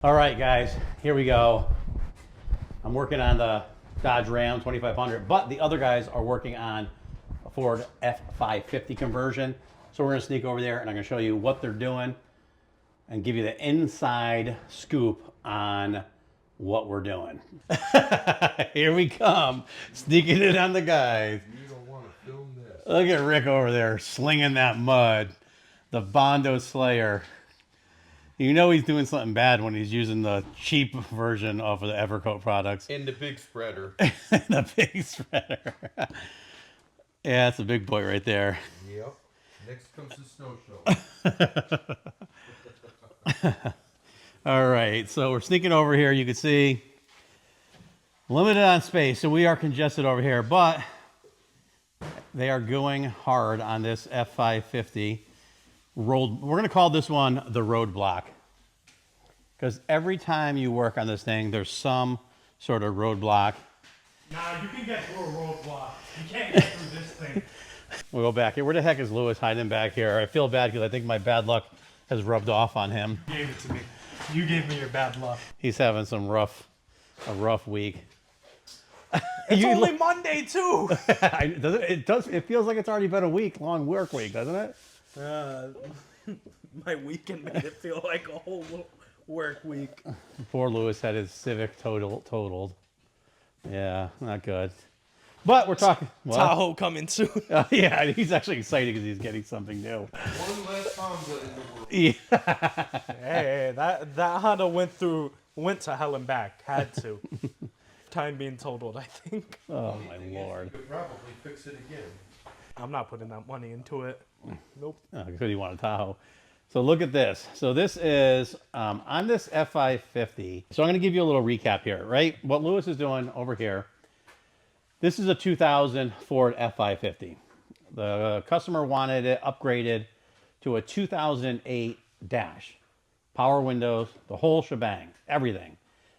All right, guys, here we go. I'm working on the Dodge Ram 2500, but the other guys are working on a Ford F-550 conversion. So we're gonna sneak over there and I'm gonna show you what they're doing and give you the inside scoop on what we're doing. Here we come, sneaking it on the guys. You don't want to film this. Look at Rick over there slinging that mud. The Bondo Slayer. You know he's doing something bad when he's using the cheap version of the Evercoat products. And the big spreader. The big spreader. Yeah, that's a big boy right there. Yep. Next comes the snow show. All right, so we're sneaking over here. You can see limited on space, so we are congested over here, but they are going hard on this F-550 road. We're going to call this one the roadblock because every time you work on this thing, there's some sort of roadblock. Nah, you can get through a roadblock. You can't get through this thing. We'll go back here. Where the heck is Lewis hiding back here? I feel bad because I think my bad luck has rubbed off on him. You gave it to me. You gave me your bad luck. He's having a rough week. It's only Monday too. It feels like it's already been a long work week, doesn't it? My weekend made it feel like a whole work week. Poor Lewis had his Civic totaled. Yeah, not good. But we're talking Tahoe coming soon. Yeah, he's actually excited because he's getting something new. One less Honda in the world. Yeah. Hey, that Honda went to hell and back. Had to. Time being totaled, I think. Oh my lord. You could probably fix it again. I'm not putting that money into it. Nope. Oh, good you want a Tahoe. So look at this. So this is on this F-550. So I'm going to give you a little recap here, right? What Lewis is doing over here. This is a 2000 Ford F-550. The customer wanted it upgraded to a 2008 dash. Power windows, the whole shebang, everything.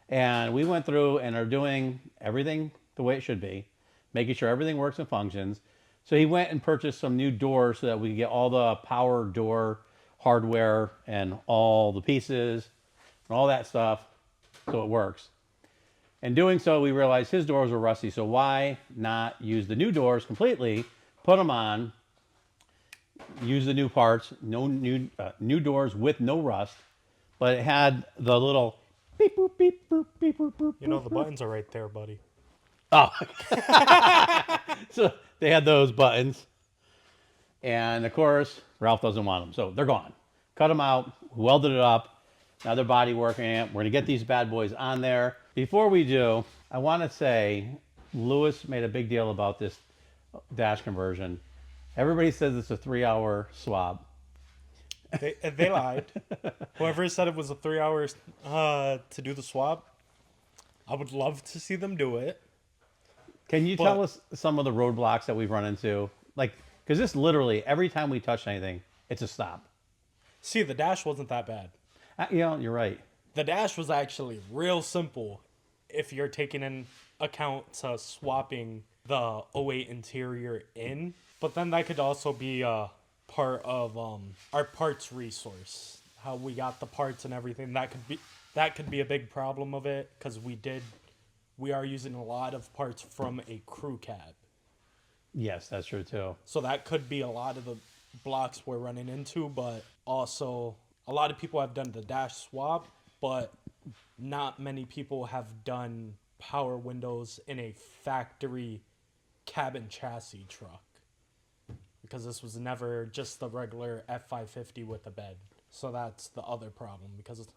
And we went through and are doing everything the way it should be, making sure everything works and functions. So he went and purchased some new doors so that we could get all the power door hardware and all the pieces and all that stuff so it works. In doing so, we realized his doors were rusty, so why not use the new doors completely, put them on, use the new parts, new doors with no rust, but it had the little beep, boop, beep, boop, beep, boop, boop. You know the buttons are right there, buddy. Oh. So they had those buttons. And of course, Ralph doesn't want them, so they're gone. Cut them out, welded it up. Now they're body working it. We're gonna get these bad boys on there. Before we do, I wanna say, Lewis made a big deal about this dash conversion. Everybody says it's a 3-hour swab. They lied. Whoever said it was a 3 hours to do the swab, I would love to see them do it. Can you tell us some of the roadblocks that we've run into? Like, because this literally, every time we touch anything, it's a stop. See, the dash wasn't that bad. You know, you're right. The dash was actually real simple if you're taking in account swapping the '08 interior in. But then that could also be part of our parts resource. How we got the parts and everything. That could be a big problem of it because we are using a lot of parts from a crew cab. Yes, that's true too. So that could be a lot of the blocks we're running into, but also a lot of people have done the dash swap, but not many people have done power windows in a factory cabin chassis truck because this was never just the regular F-550 with a bed. So that's the other problem because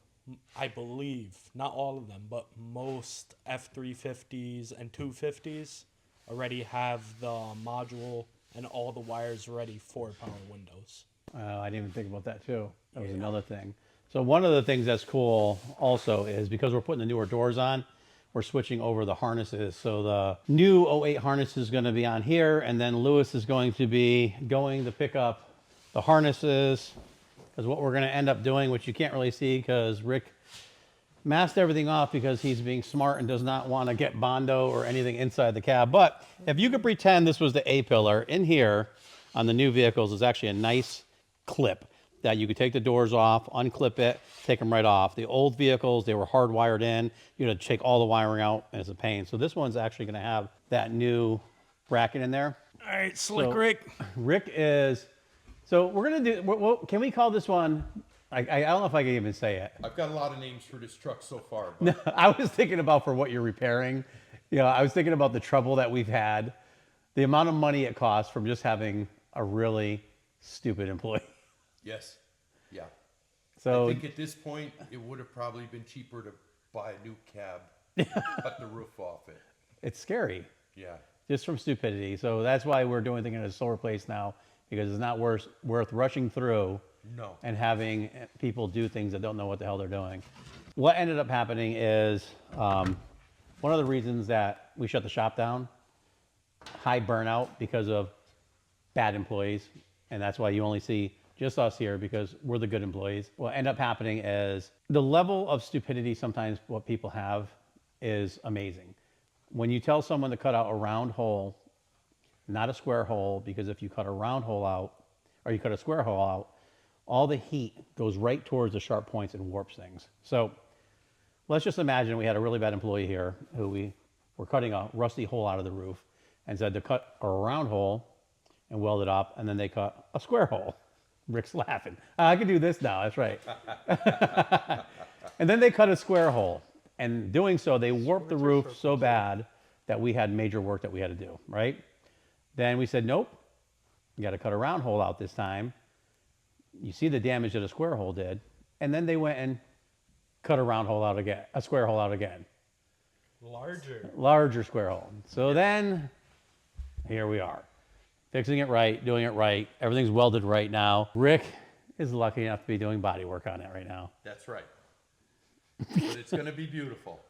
I believe, not all of them, but most F-350s and 250s already have the module and all the wires ready for power windows. I didn't even think about that too. That was another thing. So one of the things that's cool also is because we're putting the newer doors on, we're switching over the harnesses. So the new '08 harness is going to be on here, and then Lewis is going to be going to pick up the harnesses. Because what we're going to end up doing, which you can't really see because Rick masked everything off because he's being smart and does not want to get Bondo or anything inside the cab. But if you could pretend this was the A-pillar, in here on the new vehicles is actually a nice clip. that you could take the doors off, unclip it, take them right off. The old vehicles, they were hardwired in. You had to take all the wiring out, and it's a pain. So this one's actually going to have that new bracket in there. All right, Slick So, Rick. Rick is, so we're going to do, can we call this one, I don't know if I can even say it. I've got a lot of names for this truck so far. But I was thinking about for what you're repairing. You know, I was thinking about the trouble that we've had, the amount of money it costs from just having a really stupid employee. yes. Yeah. So I think at this point, it would have probably been cheaper to buy a new cab, cut the roof off it. it's scary, Yeah. just from stupidity. So that's why we're doing things in a slower place now, because it's not worth rushing through No. and having people do things that don't know what the hell they're doing. What ended up happening is one of the reasons that we shut the shop down, high burnout because of bad employees. And that's why you only see just us here, because we're the good employees. What ended up happening is the level of stupidity sometimes what people have is amazing. When you tell someone to cut out a round hole, not a square hole, because if you cut a round hole out or you cut a square hole out, all the heat goes right towards the sharp points and warps things. So let's just imagine we had a really bad employee here who we were cutting a rusty hole out of the roof and said to cut a round hole and weld it up, and then they cut a square hole. Rick's laughing. I can do this now, that's right. And then they cut a square hole. And doing so, they warped the roof so bad that we had major work that we had to do, right? Then we said, nope, you got to cut a round hole out this time. You see the damage that a square hole did. And then they went and cut a round hole out again, a square hole out again. Larger square hole. So then, here we are. Fixing it right, doing it right. Everything's welded right now. Rick is lucky enough to be doing body work on it right now. That's right. But it's going to be beautiful.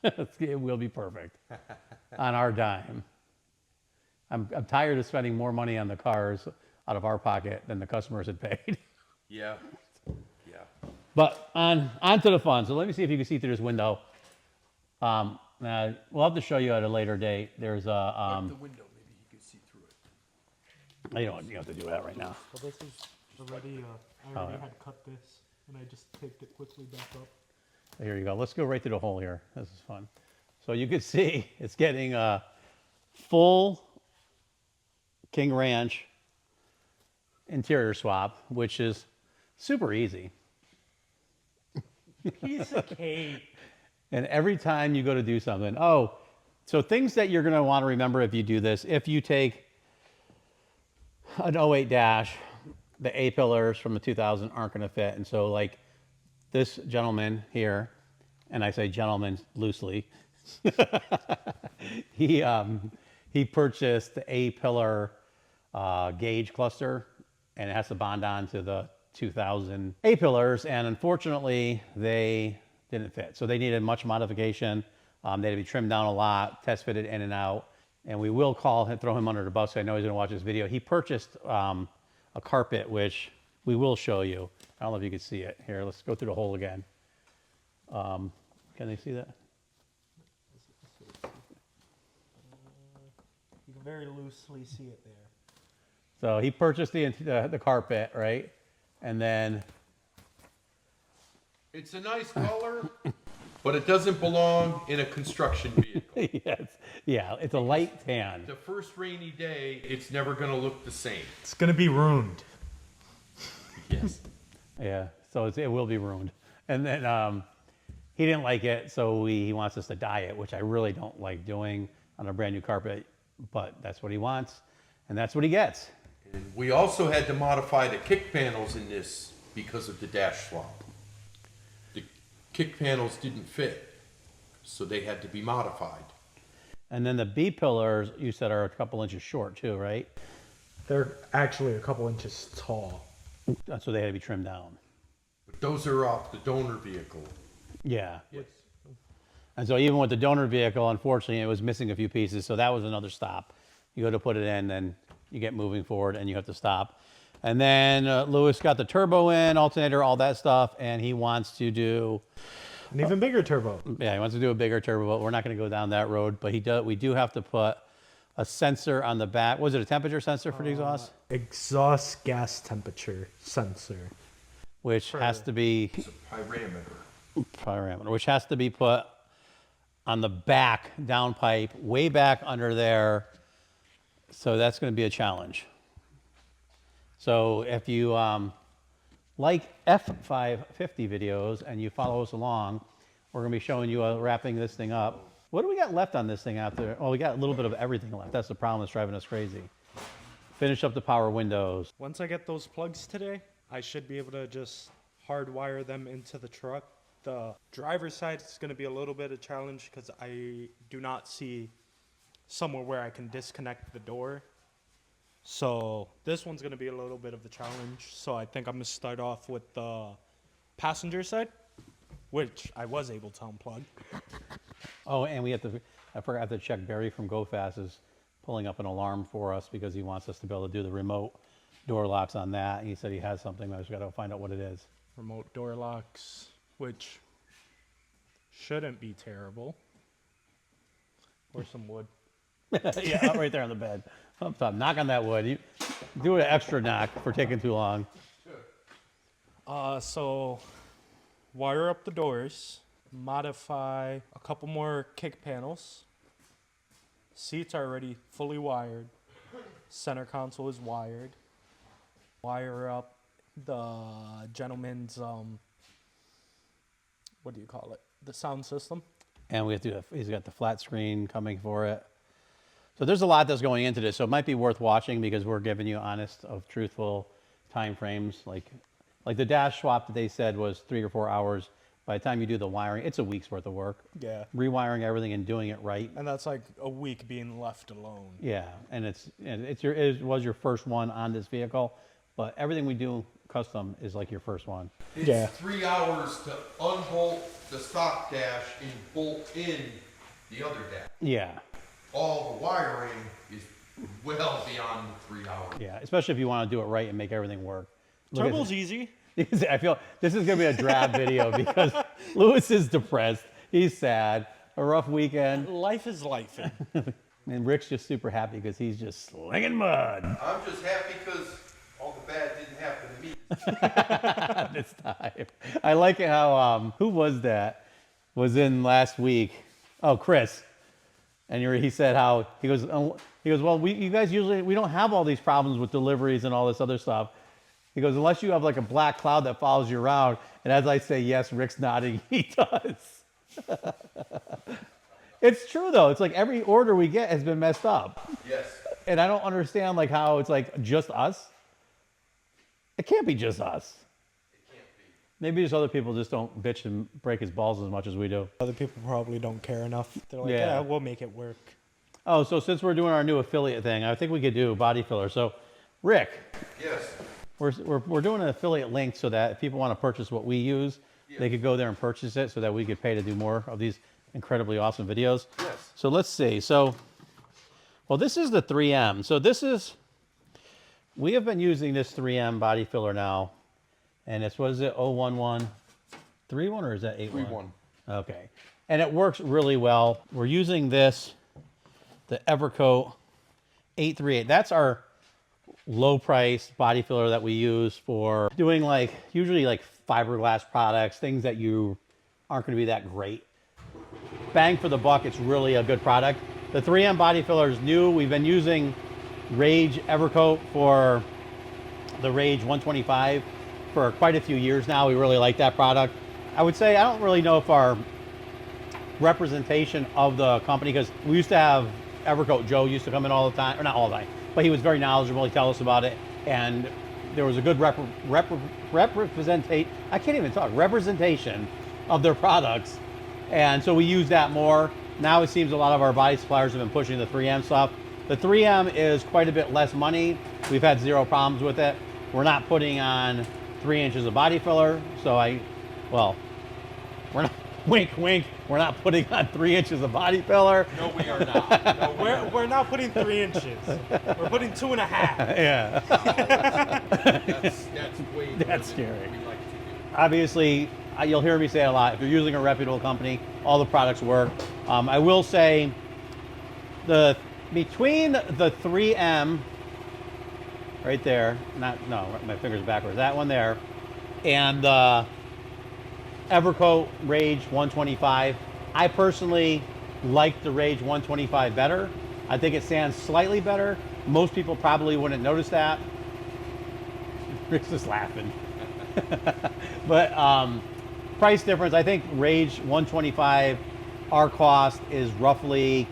It will be perfect on our dime. I'm tired of spending more money on the cars out of our pocket than the customers had paid. Yeah. Yeah. But on to the fun. So let me see if you can see through this window. We'll have to show you at a later date. There's a the window, maybe you can see through it. you don't have to do that right now. Well, this is already, I already had cut this, and I just taped it quickly back up. Here you go. Let's go right through the hole here. This is fun. So you can see it's getting a full King Ranch interior swap, which is super easy. Piece of cake. And every time you go to do something, so things that you're going to want to remember if you do this, if you take an '08 dash, the A-pillars from the 2000 aren't going to fit. And so like this gentleman here, and I say gentleman loosely, he purchased the A-pillar gauge cluster, and it has to bond on to the 2000 A-pillars, and unfortunately they didn't fit. So they needed much modification. They had to be trimmed down a lot, test fitted in and out. And we will call him, throw him under the bus. I know he's going to watch this video. He purchased a carpet, which we will show you. I don't know if you can see it. Here, let's go through the hole again. Can they see that? You can very loosely see it there. So he purchased the carpet, right? And then It's a nice color, but it doesn't belong in a construction vehicle. it's a light tan. The first rainy day, it's never going to look the same. It's gonna be ruined. Yes. Yeah, so it will be ruined. And then he didn't like it, so he wants us to dye it, which I really don't like doing on a brand new carpet, but that's what he wants, and that's what he gets. And we also had to modify the kick panels in this because of the dash swap. The kick panels didn't fit, so they had to be modified. And then the B pillars, you said, are a couple inches short too, right? They're actually a couple inches tall. So they had to be trimmed down. But those are off the donor vehicle. Yeah. Yes. And so even with the donor vehicle, unfortunately, it was missing a few pieces, so that was another stop. You go to put it in, then you get moving forward, and you have to stop. And then Lewis got the turbo in, alternator, all that stuff, and he wants to do... An even bigger turbo. Yeah, he wants to do a bigger turbo, but we're not going to go down that road. But we do have to put a sensor on the back. Was it a temperature sensor for the exhaust? Exhaust gas temperature sensor. which has to be It's a parameter, which has to be put on the back down pipe, way back under there. So that's going to be a challenge. So if you like F-550 videos and you follow us along, we're going to be showing you wrapping this thing up. What do we got left on this thing after? Oh, we got a little bit of everything left. That's the problem that's driving us crazy. Finish up the power windows. Once I get those plugs today, I should be able to just hardwire them into the truck. The driver's side is going to be a little bit of a challenge because I do not see somewhere where I can disconnect the door. So this one's going to be a little bit of a challenge. So I think I'm going to start off with the passenger side, which I was able to unplug. Oh, and we have to, I forgot to check, Barry from GoFast is pulling up an alarm for us because he wants us to be able to do the remote door locks on that. He said he has something, I just got to find out what it is. Remote door locks, which shouldn't be terrible. Or some wood. Yeah, right there on the bed. Up top, knock on that wood. You do an extra knock for taking too long. So wire up the doors, modify a couple more kick panels. Seats are already fully wired. Center console is wired. Wire up the gentleman's, what do you call it? The sound system. And we have to, he's got the flat screen coming for it. So there's a lot that's going into this. So it might be worth watching because we're giving you honest, truthful time frames. Like the dash swap that they said was 3 or 4 hours. By the time you do the wiring, it's a week's worth of work. Yeah. Rewiring everything and doing it right. And that's like a week being left alone. Yeah, and it was your first one on this vehicle, but everything we do custom is like your first one. It's 3 hours to unbolt the stock dash and bolt in the other dash. Yeah. All the wiring is well beyond the 3 hours. Yeah, especially if you want to do it right and make everything work. Look at Turbo's easy. I feel this is going to be a drab video because Lewis is depressed. He's sad. A rough weekend. Life is life. And Rick's just super happy because he's just slinging mud. I'm just happy because all the bad didn't happen to me. This time. I like it how, who was that? Was in last week. Oh, Chris. And he said how, he goes, well, you guys usually, we don't have all these problems with deliveries and all this other stuff. He goes, unless you have like a black cloud that follows you around. And as I say, yes, Rick's nodding, he does. It's true though. It's like every order we get has been messed up. Yes. And I don't understand like how it's like just us. It can't be just us. It can't be. Maybe just other people just don't bitch and break his balls as much as we do. Other people probably don't care enough. They're like, Yeah. yeah, we'll make it work. Oh, so since we're doing our new affiliate thing, I think we could do body filler. So, Rick, Yes. we're doing an affiliate link so that if people want to purchase what we use, they could go there and purchase it so that we could pay to do more of these incredibly awesome videos. Yes. So let's see. So, well, this is the 3M. So we have been using this 3M body filler now, and it's, what is it, 01131 or is that 81? 3-1. Okay. And it works really well. We're using this, the Evercoat 838. That's our low price body filler that we use for doing like, usually like fiberglass products, things that you aren't going to be that great. Bang for the buck, it's really a good product. The 3M body filler is new. We've been using Rage Evercoat for the Rage 125 for quite a few years now. We really like that product. I would say I don't really know if our representation of the company, because we used to have Evercoat Joe used to come in all the time, or not all the time, but he was very knowledgeable. He tell us about it, and there was a good representation of their products, and so we use that more. Now it seems a lot of our body suppliers have been pushing the 3M stuff. The 3M is quite a bit less money. We've had zero problems with it. We're not putting on 3 inches of body filler, so we're not, wink, wink, we're not putting on 3 inches of body filler. No, we are not. No, We're not putting 3 inches. We're putting 2.5. Yeah. That's way more That's than scary. we like to do. Obviously, you'll hear me say it a lot. If you're using a reputable company, all the products work. I will say, between the 3M, right there, my finger's backwards, that one there, and Evercoat Rage 125. I personally like the Rage 125 better. I think it stands slightly better. Most people probably wouldn't notice that. Rick's just laughing. But price difference, I think Rage 125, our cost is roughly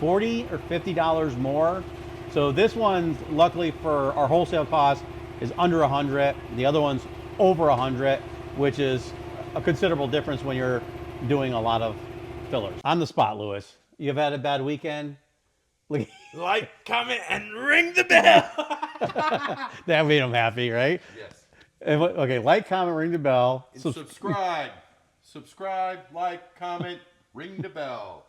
$40 or $50 more. So this one's, luckily for our wholesale cost, is under 100. The other one's over 100, which is a considerable difference when you're doing a lot of fillers. On the spot, Lewis. You've had a bad weekend? Look, Like, comment, and ring the bell. that made him happy, right? Yes. Okay, like, comment, ring the bell. And subscribe. Subscribe, like, comment, ring the bell.